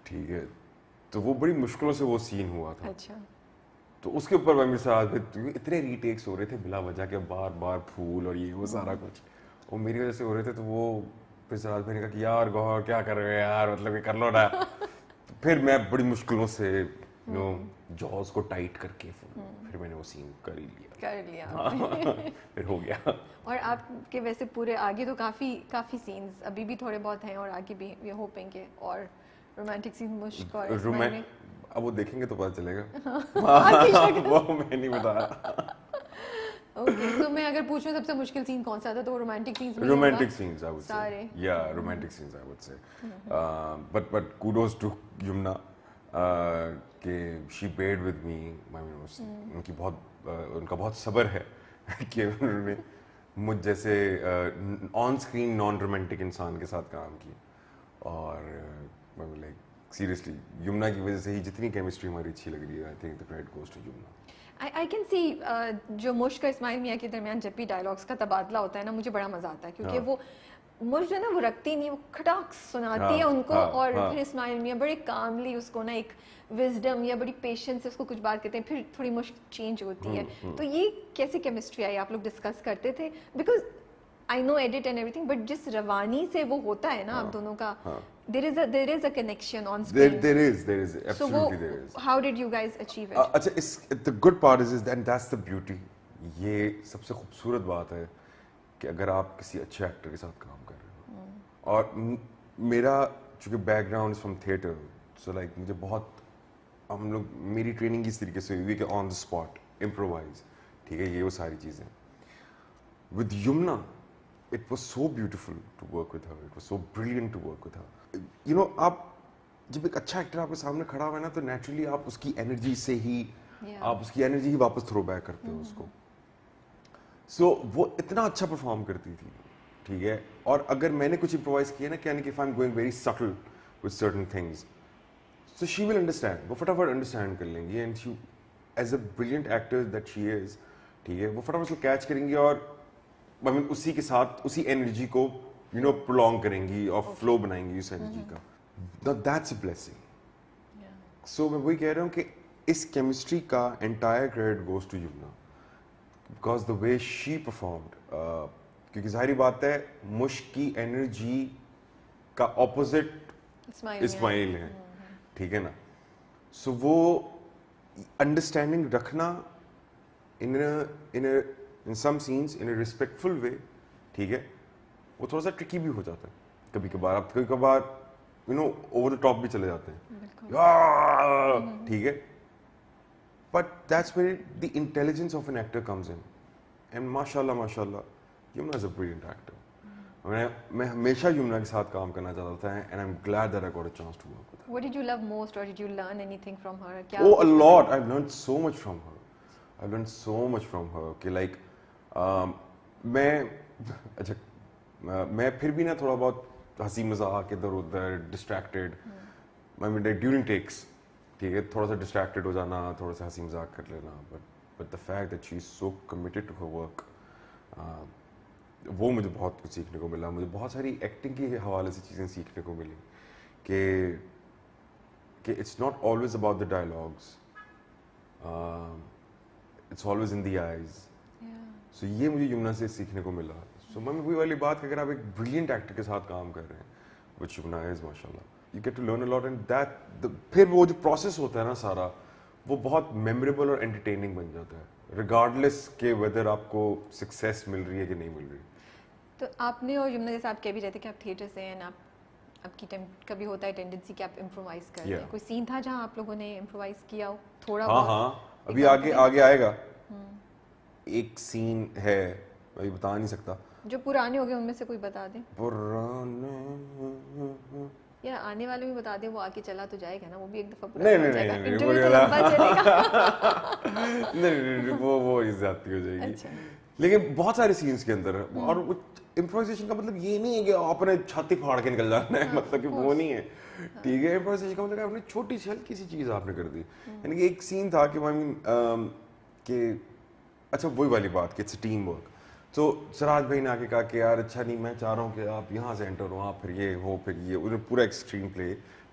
ٹھیک ہے, تو وہ بڑی مشکلوں سے وہ سین ہوا تھا. اچھا. تو اس کے اوپر میں میرے ساتھ اتنے ری ٹیکس ہو رہے تھے بلا وجہ کے, بار بار پھول اور یہ وہ سارا کچھ, وہ میری وجہ سے ہو رہے تھے. تو وہ پھر سراج بھائی نے کہا کہ یار گوہر کیا کر رہے ہیں یار, مطلب یہ کر لو نا. پھر میں بڑی مشکلوں سے جاز کو ٹائٹ کر کے پھر میں نے وہ سین کر ہی لیا, پھر ہو گیا. اور آپ کے ویسے پورے آگے تو کافی سینز ابھی بھی تھوڑے بہت ہیں, اور آگے بھی وی ہوپنگ کہ اور رومانٹک سین مشک اور اسمائل. اب وہ دیکھیں گے تو پتہ چلے گا, وہ میں نہیں بتا رہا. اوکے, تو میں اگر پوچھوں سب سے مشکل سین کون سا تھا تو رومانٹک سینز میں romantic scenes I would say, سارے. یا romantic scenes I would say. But kudos to Yumna کہ شی بیئرڈ ود می. ان کی ان کا بہت صبر ہے کہ انہوں نے مجھ جیسے آن اسکرین نان رومانٹک انسان کے ساتھ کام کیا. اور لائک سیریسلی یمنا کی وجہ سے ہی جتنی کیمسٹری ہماری اچھی لگ رہی ہے, I think the credit goes to Yumna. I can see جو مشک اور اسماعیل میاں کے درمیان جب بھی ڈائلاگس کا تبادلہ ہوتا ہے نا, مجھے بڑا مزہ آتا ہے, کیونکہ وہ مجھ جو ہے نا وہ رکھتی نہیں, وہ کھٹاک سناتی ہے ان کو, اور پھر اسماعیل میاں بڑے کاملی اس کو نا ایک وزڈم یا بڑی پیشنس سے اس کو کچھ بات کہتے ہیں, پھر تھوڑی مشک چینج ہوتی ہے. تو یہ کیسی کیمسٹری آئی, آپ لوگ ڈسکس کرتے تھے؟ Because I know edit and everything, but جس روانی سے وہ ہوتا ہے نا آپ دونوں کا, there is a connection on screen. There is absolutely there is. So how did you guys achieve it? اچھا, the good part is and that's the beauty. یہ سب سے خوبصورت بات ہے کہ اگر آپ کسی اچھے ایکٹر کے ساتھ کام کر رہے ہو, اور میرا چونکہ back ground is from theatre, so like مجھے بہت, ہم لوگ میری ٹریننگ اس طریقے سے ہوئی کہ آن دا اسپاٹ امپرووائز, ٹھیک ہے, یہ وہ ساری چیزیں. With Yamuna it was so beautiful to work with her, it was so brilliant to work with her. You know, آپ جب ایک اچھا ایکٹر آپ کے سامنے کھڑا ہوا ہے نا, تو نیچرلی آپ اس کی انرجی سے ہی آپ اس کی انرجی ہی واپس تھرو بیک کرتے ہو اس کو. سو وہ اتنا اچھا پرفارم کرتی تھی, ٹھیک ہے. اور اگر میں نے کچھ امپرووائز کیا نا, یعنی کہ if I'm going very subtle with certain things, so she will understand, وہ فٹافٹ انڈرسٹینڈ کر لیں گی. And she as a brilliant actor that she is, ٹھیک ہے, وہ فٹافٹ اس کو کیچ کریں گی اور اسی کے ساتھ اسی انرجی کو پرولونگ کریں گی اور فلو بنائیں گی اس انرجی کا. That's a blessing. So میں وہی کہہ رہا ہوں کہ اس کیمسٹری کا entire credit goes to Yumna, because the way she performed. کیونکہ ظاہری بات ہے مشک کی انرجی کا اپوزٹ اسماعیل ہے, ٹھیک ہے نا. سو وہ انڈرسٹینڈنگ رکھنا in some scenes in a respectful way, ٹھیک ہے, وہ تھوڑا سا ٹرکی بھی ہو جاتا ہے کبھی کبھار. آپ کبھی کبھار اوور دا ٹاپ بھی چلے جاتے ہیں, ٹھیک ہے. But that's where the intelligence of an actor comes in. And ماشاء اللہ Yumna is a brilliant actor. میں ہمیشہ یمنا کے ساتھ کام کرنا چاہتا تھا, and I am glad that I got a chance to work with her. What did you love most, or did you learn anything from her? Oh, a lot. I've learned so much from her. I've learned so much from her کہ like میں پھر بھی نا تھوڑا بہت ہنسی مذاق ادھر ادھر ڈسٹریکٹیڈ, ڈیورنگ ٹیکس, ٹھیک ہے, تھوڑا سا ڈسٹریکٹیڈ ہو جانا, تھوڑا سا ہنسی مذاق کر لینا. But the fact that she is so committed to her work, وہ مجھے بہت کچھ سیکھنے کو ملا. مجھے بہت ساری ایکٹنگ کے حوالے سے چیزیں سیکھنے کو ملی کہ it's not always about the dialogues, it's always in the eyes. So یہ مجھے یمنا سے سیکھنے کو ملا. سو میں وہی والی بات کہ اگر آپ ایک بریلینٹ ایکٹر کے ساتھ کام کر رہے ہیں, وچ یمنا از ماشاء اللہ, you get to learn a lot. And that پھر وہ جو پروسیس ہوتا ہے نا سارا, وہ بہت میموریبل اور انٹرٹیننگ بن جاتا ہے, ریگارڈلیس کہ ویدر آپ کو سکسیس مل رہی ہے کہ نہیں مل رہی. تو آپ نے اور یمنا جیسے آپ کہہ بھی رہتے کہ آپ تھیٹر سے ہیں, آپ کی کبھی ہوتا ہے ٹینڈنسی کہ آپ امپرووائز کرتے ہیں. کوئی سین تھا جہاں آپ لوگوں نے امپرووائز کیا ہو تھوڑا؟ ہاں, ابھی آگے آئے گا. ایک سین ہے, میں بتا نہیں سکتا. جو پرانے ہو گئے ان میں سے کوئی بتا دیں. پرانے یا آنے والے بھی بتا دیں, وہ آگے چلا تو جائے گا نا, وہ بھی ایک دفعہ نہیں, وہ زیادتی ہو جائے گی. لیکن بہت سارے سینس کے اندر, اور امپرووائزیشن کا مطلب یہ نہیں ہے کہ آپ نے چھاتی پھاڑ کے نکل جانا ہے, مطلب کہ وہ نہیں ہے, ٹھیک ہے. امپرووائزیشن کا مطلب آپ نے چھوٹی سی ہلکی سی چیز آپ نے کر دی. یعنی کہ ایک سین تھا کہ اچھا وہی والی بات کہ اٹس ٹیم ورک. تو سراج بھائی نے آ کے کہا کہ یار اچھا نہیں, میں چاہ رہا ہوں کہ آپ یہاں سے انٹر ہو, آپ پھر یہ ہو, پھر یہ, انہوں نے پورا ایک screen play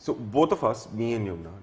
So both of us, me and Yumna,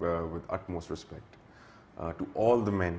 with utmost respect to all the men.